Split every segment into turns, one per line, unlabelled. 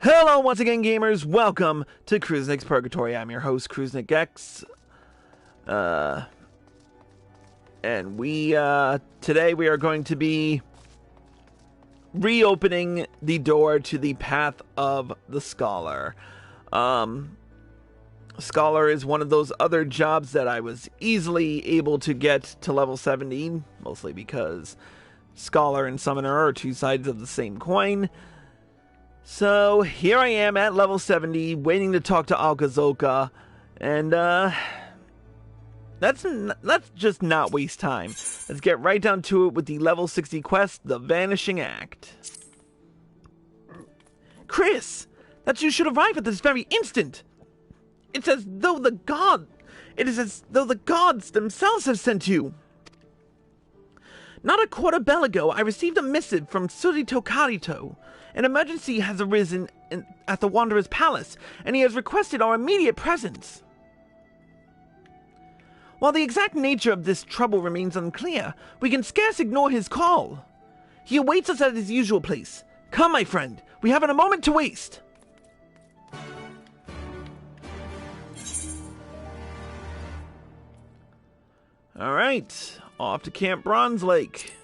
Hello once again, gamers. Welcome to Cruznik's Purgatory. I'm your host, Cruznik X. And today we are going to be reopening the door to the Path of the Scholar. Scholar is one of those other jobs that I was easily able to get to level 70, mostly because Scholar and Summoner are two sides of the same coin. So, here I am at level 70, waiting to talk to Alka Zolka, and, let's just not waste time. Let's get right down to it with the level 60 quest, The Vanishing Act. Chris! That you should arrive at this very instant! It is as though the gods themselves have sent you! Not a quarter bell ago, I received a missive from Surito Karito. An emergency has arisen at the Wanderer's Palace, and he has requested our immediate presence. While the exact nature of this trouble remains unclear, we can scarce ignore his call. He awaits us at his usual place. Come, my friend, we haven't a moment to waste. Alright, off to Camp Bronze Lake.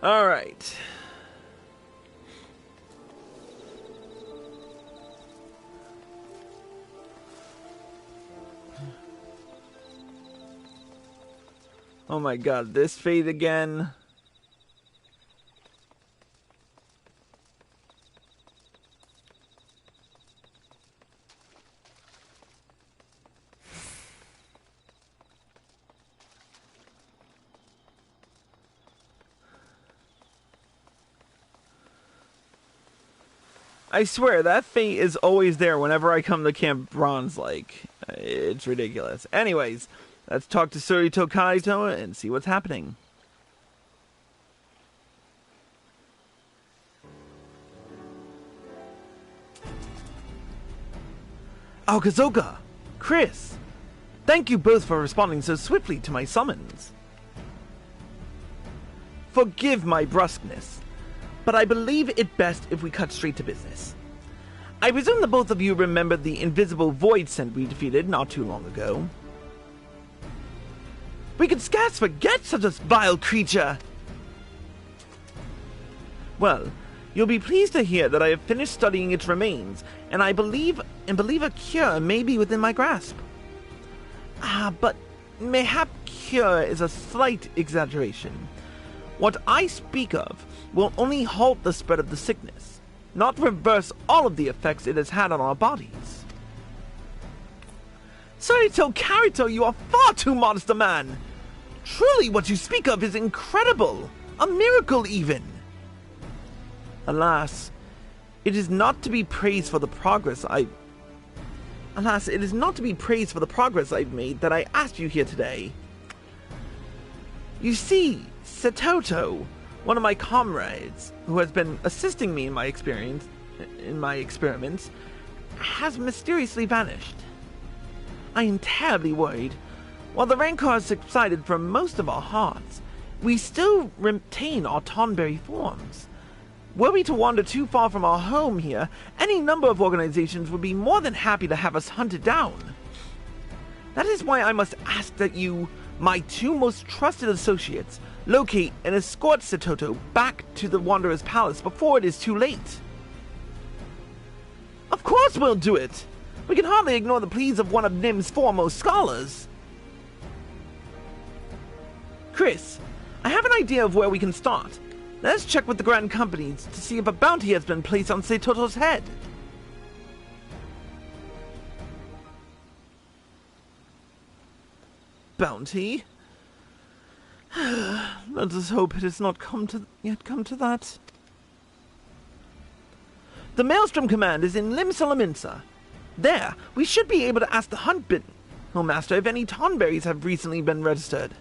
Alright. Oh my god, this fate again. I swear, that fate is always there whenever I come to Camp Bronze Lake. It's ridiculous. Anyways, let's talk to Surito Karito and see what's happening. Alka Zolka! Chris! Thank you both for responding so swiftly to my summons. Forgive my brusqueness, but I believe it best if we cut straight to business. I presume that both of you remember the invisible void scent we defeated not too long ago. We could scarce forget such a vile creature! Well, you'll be pleased to hear that I have finished studying its remains, and I believe a cure may be within my grasp. But mayhap cure is a slight exaggeration. What I speak of will only halt the spread of the sickness, not reverse all of the effects it has had on our bodies. Surito Karito, you are far too modest a man! Truly what you speak of is incredible! A miracle even! Alas, it is not to be praised for the progress I've made that I asked you here today. You see, Setoto, one of my comrades, who has been assisting me in my experiments, has mysteriously vanished. I am terribly worried. While the rancor has subsided from most of our hearts, we still retain our Tonberry forms. Were we to wander too far from our home here, any number of organizations would be more than happy to have us hunted down. That is why I must ask that you, my two most trusted associates, locate and escort Setoto back to the Wanderer's Palace before it is too late. Of course we'll do it! We can hardly ignore the pleas of one of NIM's foremost scholars. Chris, I have an idea of where we can start. Let's check with the Grand Companies to see if a bounty has been placed on Setoto's head. Bounty? Let us hope it has not yet come to that. The Maelstrom Command is in Limsa. There, we should be able to ask the Master if any Tonberries have recently been registered.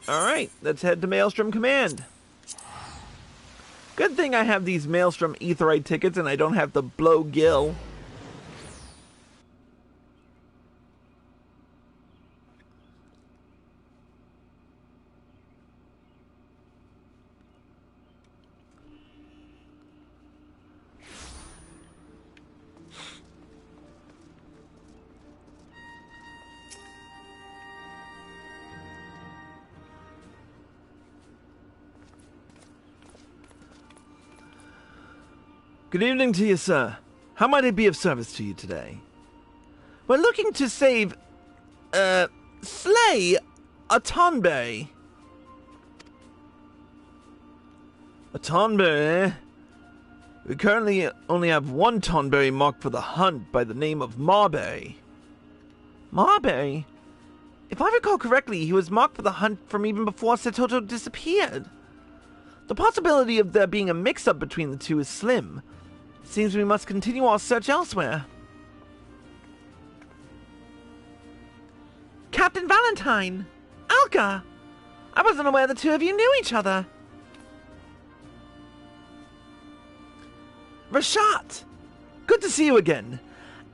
Alright, let's head to Maelstrom Command. Good thing I have these Maelstrom Aetheryte tickets and I don't have to blow Gil. Good evening to you, sir. How might I be of service to you today? We're looking to slay a Tonberry. A Tonberry, eh? We currently only have one Tonberry marked for the hunt by the name of Marberry. Marberry? If I recall correctly, he was marked for the hunt from even before Setoto disappeared. The possibility of there being a mix-up between the two is slim. Seems we must continue our search elsewhere. Captain Valentine! Alka! I wasn't aware the two of you knew each other. Rashat! Good to see you again.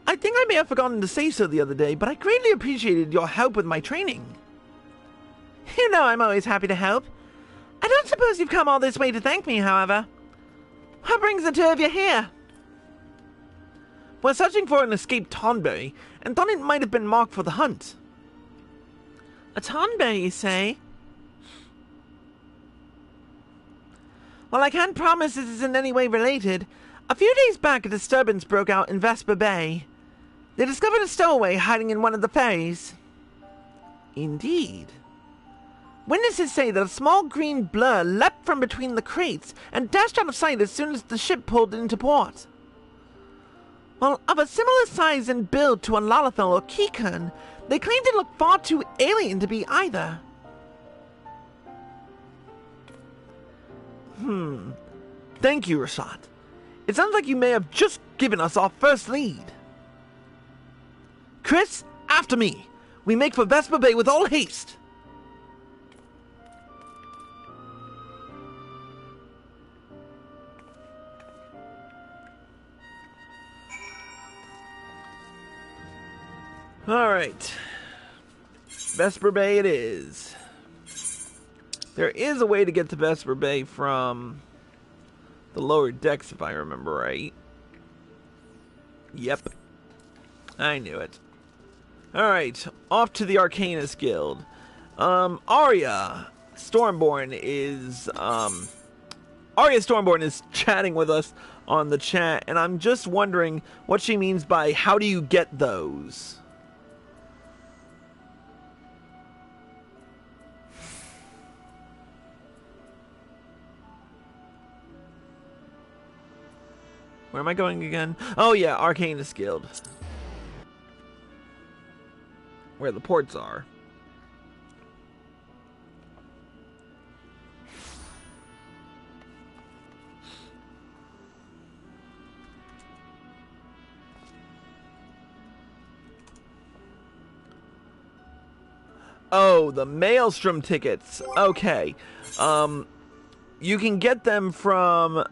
I think I may have forgotten to say so the other day, but I greatly appreciated your help with my training. You know I'm always happy to help. I don't suppose you've come all this way to thank me, however. What brings the two of you here? We're searching for an escaped Tonberry, and thought it might have been marked for the hunt. A Tonberry, you say? Well, I can't promise this is in any way related. A few days back, a disturbance broke out in Vesper Bay. They discovered a stowaway hiding in one of the ferries. Indeed. Witnesses say that a small green blur leapt from between the crates and dashed out of sight as soon as the ship pulled into port. While of a similar size and build to a Lalithal or Kikun, they claimed it looked far too alien to be either. Thank you, Rashat. It sounds like you may have just given us our first lead. Chris, after me. We make for Vesper Bay with all haste. Alright. Vesper Bay it is. There is a way to get to Vesper Bay from the lower decks, if I remember right. Yep. I knew it. Alright, off to the Arcanist Guild. Arya Stormborn is chatting with us on the chat, and I'm just wondering what she means by how do you get those? Where am I going again? Oh yeah, Arcanist Guild. Where the ports are. Oh, the Maelstrom tickets. Okay. You can get them from...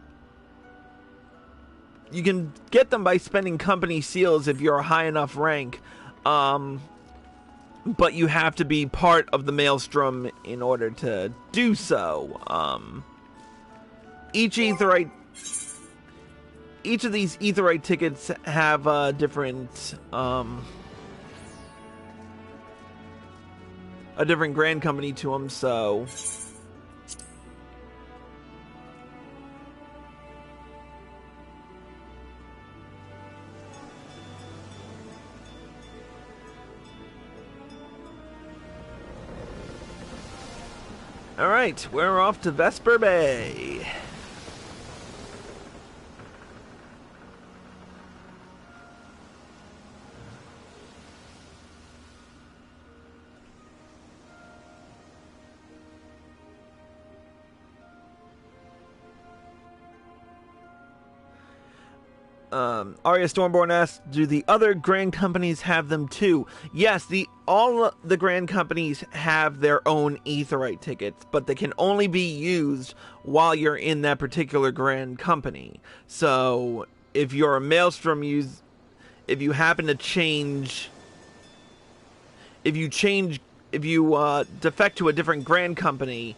You can get them by spending company seals if you're a high enough rank. But you have to be part of the Maelstrom in order to do so. Each of these Aetheryte tickets have a different grand company to them, so... Alright, we're off to Vesper Bay. Arya Stormborn asks, do the other Grand Companies have them too? Yes, all the Grand Companies have their own Aetheryte tickets, but they can only be used while you're in that particular Grand Company. So, if you're a Maelstrom if you happen to change... If you defect to a different Grand Company,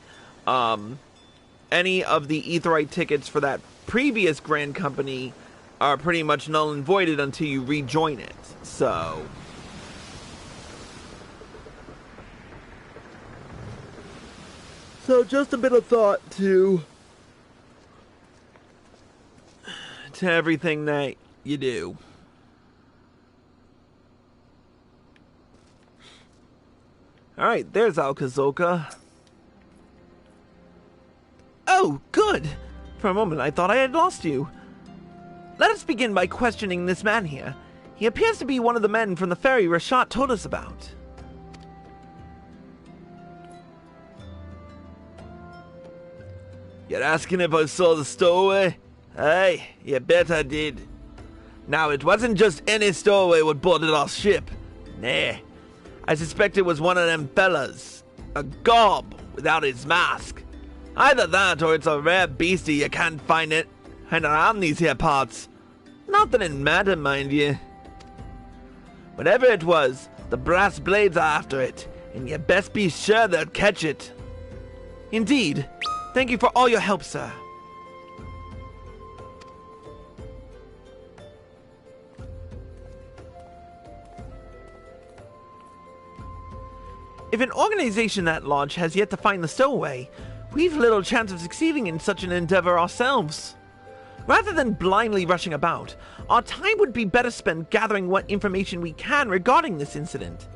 any of the Aetheryte tickets for that previous Grand Company are pretty much null and voided until you rejoin it. So just a bit of thought to everything that you do. Alright, there's Alka Zolka. Oh, good! For a moment I thought I had lost you. Let us begin by questioning this man here. He appears to be one of the men from the ferry Rashat told us about. You're asking if I saw the stowaway? Aye, you bet I did. Now, it wasn't just any stowaway what boarded our ship. Nah, I suspect it was one of them fellas. A gob without his mask. Either that or it's a rare beastie you can't find it hanging around these here parts. Not that it mattered, mind you. Whatever it was, the brass blades are after it, and you best be sure they'll catch it. Indeed. Thank you for all your help, sir. If an organization that large has yet to find the stowaway, we've little chance of succeeding in such an endeavor ourselves. Rather than blindly rushing about, our time would be better spent gathering what information we can regarding this incident.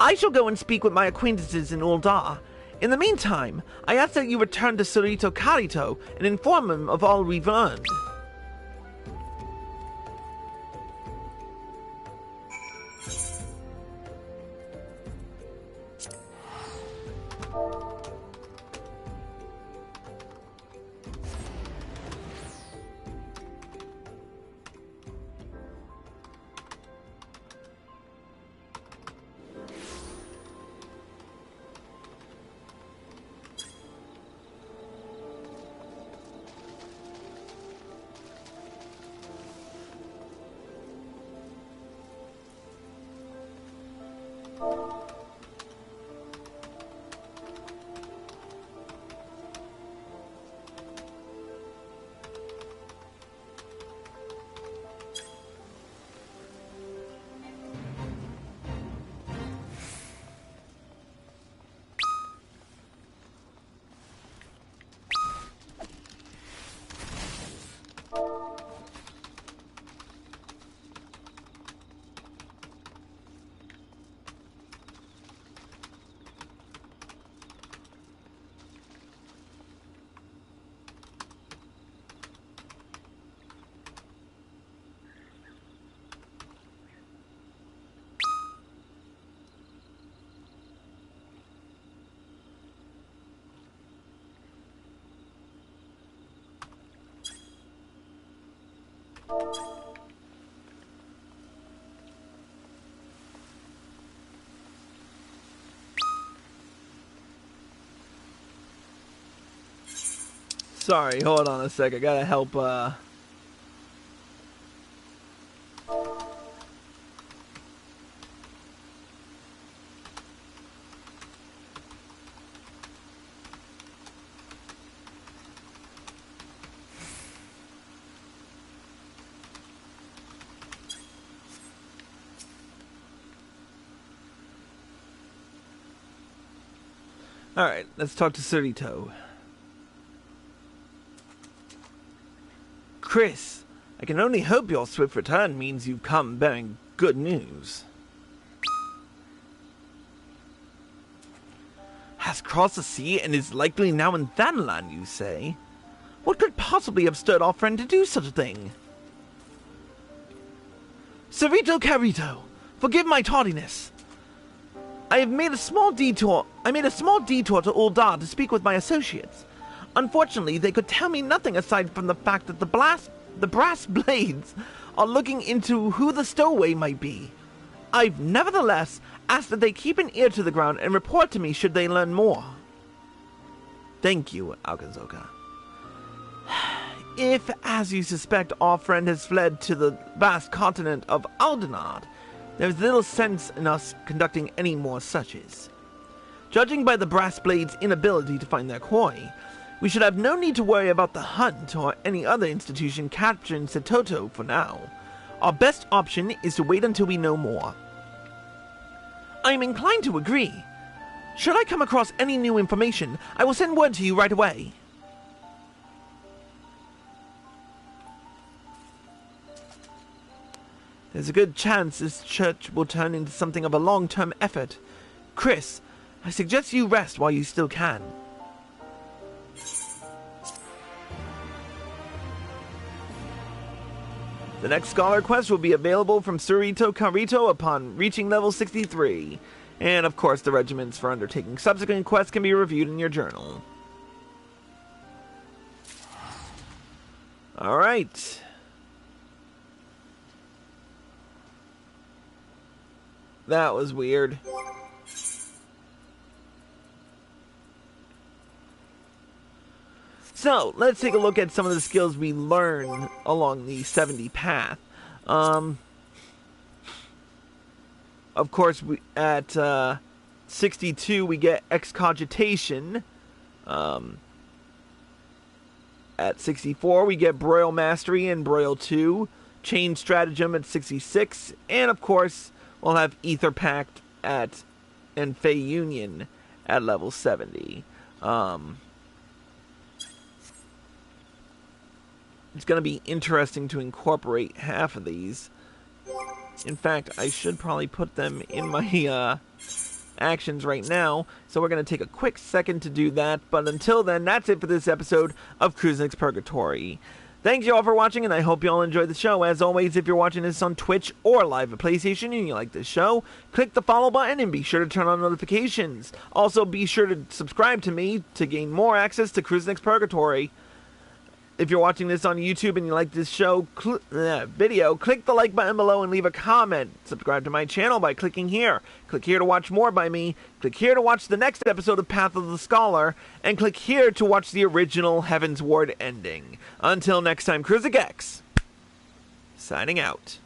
I shall go and speak with my acquaintances in Uldar. In the meantime, I ask that you return to Surito Karito and inform him of all we've learned. Sorry, hold on a sec. I gotta help, Alright, let's talk to Surito. Chris, I can only hope your swift return means you've come bearing good news. Has crossed the sea and is likely now in Thanalan, you say? What could possibly have stirred our friend to do such a thing? Surito Carito, forgive my tardiness. I made a small detour to Uldar to speak with my associates. Unfortunately, they could tell me nothing aside from the fact that the brass blades are looking into who the stowaway might be. I've nevertheless asked that they keep an ear to the ground and report to me should they learn more. Thank you, Alka Zolka. If, as you suspect, our friend has fled to the vast continent of Aldenard, there's little sense in us conducting any more searches. Judging by the Brass Blade's inability to find their quarry, we should have no need to worry about the Hunt or any other institution capturing Setoto for now. Our best option is to wait until we know more. I am inclined to agree. Should I come across any new information, I will send word to you right away. There's a good chance this church will turn into something of a long-term effort. Chris, I suggest you rest while you still can. The next Scholar Quest will be available from Surito Karito upon reaching level 63. And of course, the regiments for undertaking subsequent quests can be reviewed in your journal. Alright. That was weird. So, let's take a look at some of the skills we learn along the 70 path. Of course, at 62 we get Excogitation. At 64 we get Broil Mastery and Broil 2. Chain Stratagem at 66. And of course, we'll have Ether Pact and Fey Union at level 70. It's going to be interesting to incorporate half of these. In fact, I should probably put them in my actions right now. So we're going to take a quick second to do that. But until then, that's it for this episode of Kruznix Purgatory. Thanks you all for watching, and I hope you all enjoyed the show. As always, if you're watching this on Twitch or live at PlayStation and you like this show, click the follow button and be sure to turn on notifications. Also, be sure to subscribe to me to gain more access to Kruznix Purgatory. If you're watching this on YouTube and you like this show video, click the like button below and leave a comment. Subscribe to my channel by clicking here. Click here to watch more by me. Click here to watch the next episode of Path of the Scholar. And click here to watch the original Heaven's Ward ending. Until next time, Kruznix, signing out.